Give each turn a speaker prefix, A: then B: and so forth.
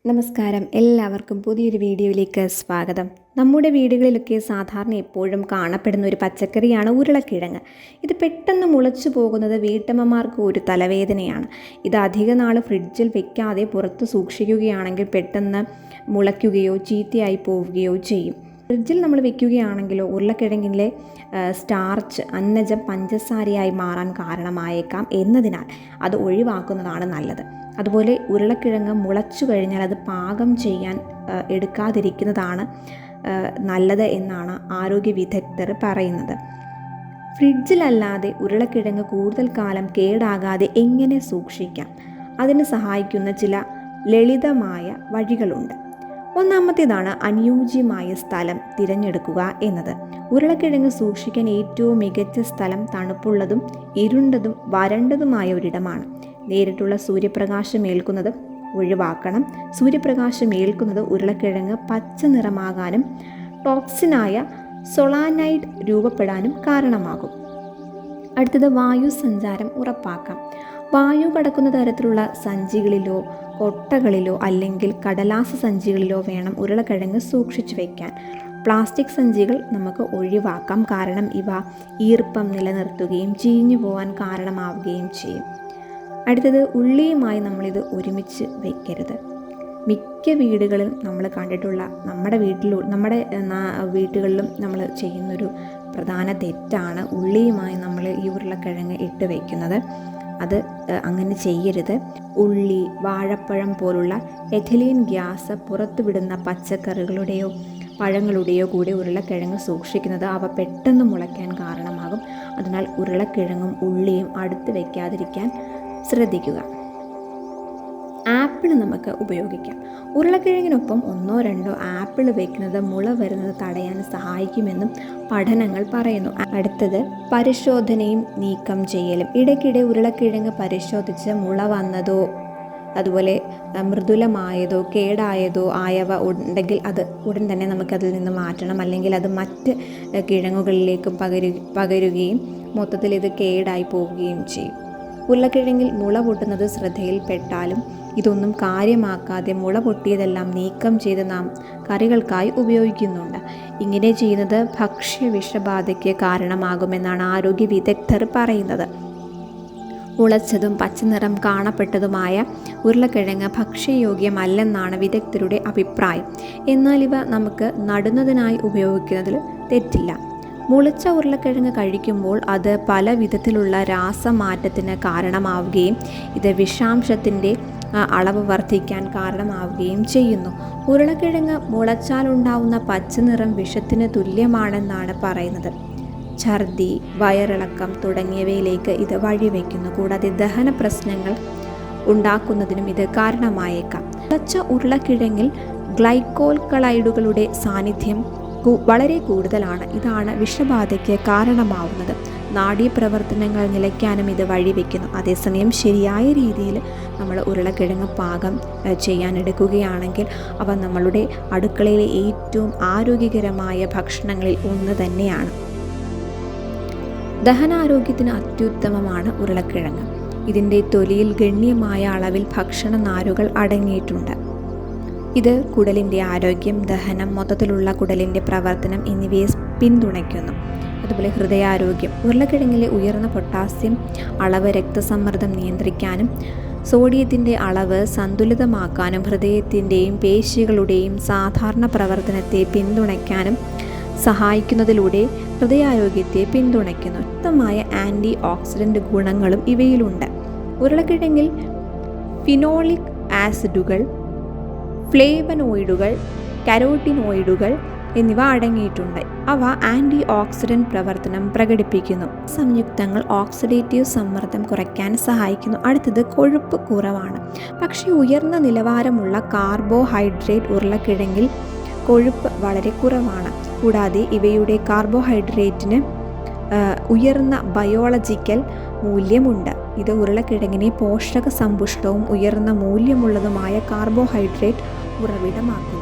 A: നമസ്കാരം, എല്ലാവർക്കും പുതിയൊരു വീഡിയോയിലേക്ക് സ്വാഗതം. നമ്മുടെ വീടുകളിലൊക്കെ സാധാരണ എപ്പോഴും കാണപ്പെടുന്ന ഒരു പച്ചക്കറിയാണ് ഉരുളക്കിഴങ്ങ്. ഇത് പെട്ടെന്ന് മുളച്ചു പോകുന്നത് വീട്ടമ്മമാർക്ക് ഒരു തലവേദനയാണ്. ഇത് അധിക നാൾ ഫ്രിഡ്ജിൽ വെക്കാതെ പുറത്ത് സൂക്ഷിക്കുകയാണെങ്കിൽ പെട്ടെന്ന് മുളയ്ക്കുകയോ ചീത്തയായി പോവുകയോ ചെയ്യും. ഫ്രിഡ്ജിൽ നമ്മൾ വെക്കുകയാണെങ്കിലോ ഉരുളക്കിഴങ്ങിലെ സ്റ്റാർച്ച് അന്നജം പഞ്ചസാരയായി മാറാൻ കാരണമായേക്കാം എന്നതിനാൽ അത് ഒഴിവാക്കുന്നതാണ് നല്ലത്. അതുപോലെ ഉരുളക്കിഴങ്ങ് മുളച്ചു കഴിഞ്ഞാൽ അത് പാകം ചെയ്യാൻ എടുക്കാതിരിക്കുന്നതാണ് നല്ലത് എന്നാണ് ആരോഗ്യ വിദഗ്ധർ പറയുന്നത്. ഫ്രിഡ്ജിലല്ലാതെ ഉരുളക്കിഴങ്ങ് കൂടുതൽ കാലം കേടാകാതെ എങ്ങനെ സൂക്ഷിക്കാം? അതിന് സഹായിക്കുന്ന ചില ലളിതമായ വഴികളുണ്ട്. ഒന്നാമത്തേതാണ് അനുയോജ്യമായ സ്ഥലം തിരഞ്ഞെടുക്കുക എന്നത്. ഉരുളക്കിഴങ്ങ് സൂക്ഷിക്കാൻ ഏറ്റവും മികച്ച സ്ഥലം തണുപ്പുള്ളതും ഇരുണ്ടതും വരണ്ടതുമായ ഒരിടമാണ്. നേരിട്ടുള്ള സൂര്യപ്രകാശം ഏൽക്കുന്നത് ഒഴിവാക്കണം. സൂര്യപ്രകാശം ഏൽക്കുന്നത് ഉരുളക്കിഴങ്ങ് പച്ച നിറമാകാനും ടോക്സിനായ സൊളാനൈഡ് രൂപപ്പെടാനും കാരണമാകും. അടുത്തത് വായു സഞ്ചാരം ഉറപ്പാക്കാം. വായു കടക്കുന്ന തരത്തിലുള്ള സഞ്ചികളിലോ കൊട്ടകളിലോ അല്ലെങ്കിൽ കടലാസ സഞ്ചികളിലോ വേണം ഉരുളക്കിഴങ്ങ് സൂക്ഷിച്ചു വയ്ക്കാൻ. പ്ലാസ്റ്റിക് സഞ്ചികൾ നമുക്ക് ഒഴിവാക്കാം, കാരണം ഇവ ഈർപ്പം നിലനിർത്തുകയും ചീഞ്ഞു പോകാൻ കാരണമാവുകയും ചെയ്യും. അടുത്തത് ഉള്ളിയുമായി നമ്മളിത് ഒരുമിച്ച് വയ്ക്കരുത്. മിക്ക വീടുകളിലും നമ്മൾ കണ്ടിട്ടുള്ള നമ്മുടെ വീട്ടുകളിലും നമ്മൾ ചെയ്യുന്നൊരു പ്രധാന തെറ്റാണ് ഉള്ളിയുമായി നമ്മൾ ഈ ഉരുളക്കിഴങ്ങ് ഇട്ട് വയ്ക്കുന്നത്. അത് അങ്ങനെ ചെയ്യരുത്. ഉള്ളി, വാഴപ്പഴം പോലുള്ള എഥിലീൻ ഗ്യാസ് പുറത്തുവിടുന്ന പച്ചക്കറികളുടെയോ പഴങ്ങളുടെയോ കൂടെ ഉരുളക്കിഴങ്ങ് സൂക്ഷിക്കുന്നത് അവ പെട്ടെന്ന് മുളയ്ക്കാൻ കാരണമാകും. അതിനാൽ ഉരുളക്കിഴങ്ങും ഉള്ളിയും അടുത്ത് വയ്ക്കാതിരിക്കാൻ ശ്രദ്ധിക്കുക. ആപ്പിൾ നമുക്ക് ഉപയോഗിക്കാം. ഉരുളക്കിഴങ്ങിനൊപ്പം 1-2 ആപ്പിൾ വയ്ക്കുന്നത് മുള വരുന്നത് തടയാൻ സഹായിക്കുമെന്നും പഠനങ്ങൾ പറയുന്നു. അടുത്തത് പരിശോധനയും നീക്കം ചെയ്യലും. ഇടയ്ക്കിടെ ഉരുളക്കിഴങ്ങ് പരിശോധിച്ച് മുള വന്നതോ അതുപോലെ മൃദുലമായതോ കേടായതോ ആയവ ഉണ്ടെങ്കിൽ അത് ഉടൻ തന്നെ നമുക്കതിൽ നിന്ന് മാറ്റണം. അല്ലെങ്കിൽ അത് മറ്റ് കിഴങ്ങുകളിലേക്കും പകരുകയും മൊത്തത്തിൽ ഇത് കേടായി പോവുകയും ചെയ്യും. ഉരുളക്കിഴങ്ങിൽ മുള പൊട്ടുന്നത് ശ്രദ്ധയിൽപ്പെട്ടാലും ഇതൊന്നും കാര്യമാക്കാതെ മുള പൊട്ടിയതെല്ലാം നീക്കം ചെയ്ത് നാം കറികൾക്കായി ഉപയോഗിക്കുന്നുണ്ട്. ഇങ്ങനെ ചെയ്യുന്നത് ഭക്ഷ്യ വിഷബാധയ്ക്ക് കാരണമാകുമെന്നാണ് ആരോഗ്യ വിദഗ്ധർ പറയുന്നത്. മുളച്ചതും പച്ചനിറം കാണപ്പെട്ടതുമായ ഉരുളക്കിഴങ്ങ് ഭക്ഷ്യയോഗ്യമല്ലെന്നാണ് വിദഗ്ധരുടെ അഭിപ്രായം. എന്നാൽ ഇവ നമുക്ക് നടുന്നതിനായി ഉപയോഗിക്കുന്നതിൽ തെറ്റില്ല. മുളച്ച ഉരുളക്കിഴങ്ങ് കഴിക്കുമ്പോൾ അത് പല വിധത്തിലുള്ള രാസമാറ്റത്തിന് കാരണമാവുകയും ഇത് വിഷാംശത്തിൻ്റെ അളവ് വർദ്ധിക്കാൻ കാരണമാവുകയും ചെയ്യുന്നു. ഉരുളക്കിഴങ്ങ് മുളച്ചാലുണ്ടാവുന്ന പച്ചനിറം വിഷത്തിന് തുല്യമാണെന്നാണ് പറയുന്നത്. ഛർദി, വയറിളക്കം തുടങ്ങിയവയിലേക്ക് ഇത് വഴിവെക്കുന്നു. കൂടാതെ ദഹന പ്രശ്നങ്ങൾ ഉണ്ടാക്കുന്നതിനും ഇത് കാരണമായേക്കാം. മുളച്ച ഉരുളക്കിഴങ്ങിൽ ഗ്ലൈക്കോൽക്കളൈഡുകളുടെ സാന്നിധ്യം വളരെ കൂടുതലാണ്. ഇതാണ് വിഷബാധയ്ക്ക് കാരണമാവുന്നത്. നാഡീപ്രവർത്തനങ്ങൾ നിലയ്ക്കാനും ഇത് വഴിവെക്കുന്നു. അതേസമയം ശരിയായ രീതിയിൽ നമ്മൾ ഉരുളക്കിഴങ്ങ് പാകം ചെയ്യാൻ എടുക്കുകയാണെങ്കിൽ അവ നമ്മളുടെ അടുക്കളയിലെ ഏറ്റവും ആരോഗ്യകരമായ ഭക്ഷണങ്ങളിൽ ഒന്ന് തന്നെയാണ്. ദഹനാരോഗ്യത്തിന് അത്യുത്തമമാണ് ഉരുളക്കിഴങ്ങ്. ഇതിൻ്റെ തൊലിയിൽ ഗണ്യമായ അളവിൽ ഭക്ഷണ നാരുകൾ അടങ്ങിയിട്ടുണ്ട്. ഇത് കുടലിൻ്റെ ആരോഗ്യം, ദഹനം, മൊത്തത്തിലുള്ള കുടലിൻ്റെ പ്രവർത്തനം എന്നിവയെ പിന്തുണയ്ക്കുന്നു. അതുപോലെ ഹൃദയാരോഗ്യം. ഉരുളക്കിഴങ്ങിലെ ഉയർന്ന പൊട്ടാസ്യം അളവ് രക്തസമ്മർദ്ദം നിയന്ത്രിക്കാനും സോഡിയത്തിൻ്റെ അളവ് സന്തുലിതമാക്കാനും ഹൃദയത്തിൻ്റെയും പേശികളുടെയും സാധാരണ പ്രവർത്തനത്തെ പിന്തുണയ്ക്കാനും സഹായിക്കുന്നതിലൂടെ ഹൃദയാരോഗ്യത്തെ പിന്തുണയ്ക്കുന്നു. ശക്തമായ ആൻറ്റി ഓക്സിഡൻ്റ് ഗുണങ്ങളും ഇവയിലുണ്ട്. ഉരുളക്കിഴങ്ങിൽ ഫിനോളിക് ആസിഡുകൾ, ഫ്ലേവനോയിഡുകൾ, കരോട്ടിനോയിഡുകൾ എന്നിവ അടങ്ങിയിട്ടുണ്ട്. അവ ആൻറ്റി ഓക്സിഡൻറ്റ് പ്രവർത്തനം പ്രകടിപ്പിക്കുന്നു. സംയുക്തങ്ങൾ ഓക്സിഡേറ്റീവ് സമ്മർദ്ദം കുറയ്ക്കാൻ സഹായിക്കുന്നു. അടുത്തത് കൊഴുപ്പ് കുറവാണ്. പക്ഷേ ഉയർന്ന നിലവാരമുള്ള കാർബോഹൈഡ്രേറ്റ് ഉരുളക്കിഴങ്ങിൽ കൊഴുപ്പ് വളരെ കുറവാണ്. കൂടാതെ ഇവയുടെ കാർബോഹൈഡ്രേറ്റിന് ഉയർന്ന ബയോളജിക്കൽ മൂല്യമുണ്ട്. ഇത് ഉരുളക്കിഴങ്ങിനെ പോഷക സമ്പുഷ്ടവും ഉയർന്ന മൂല്യമുള്ളതുമായ കാർബോഹൈഡ്രേറ്റ് ഉറവിടമാക്കുന്നു.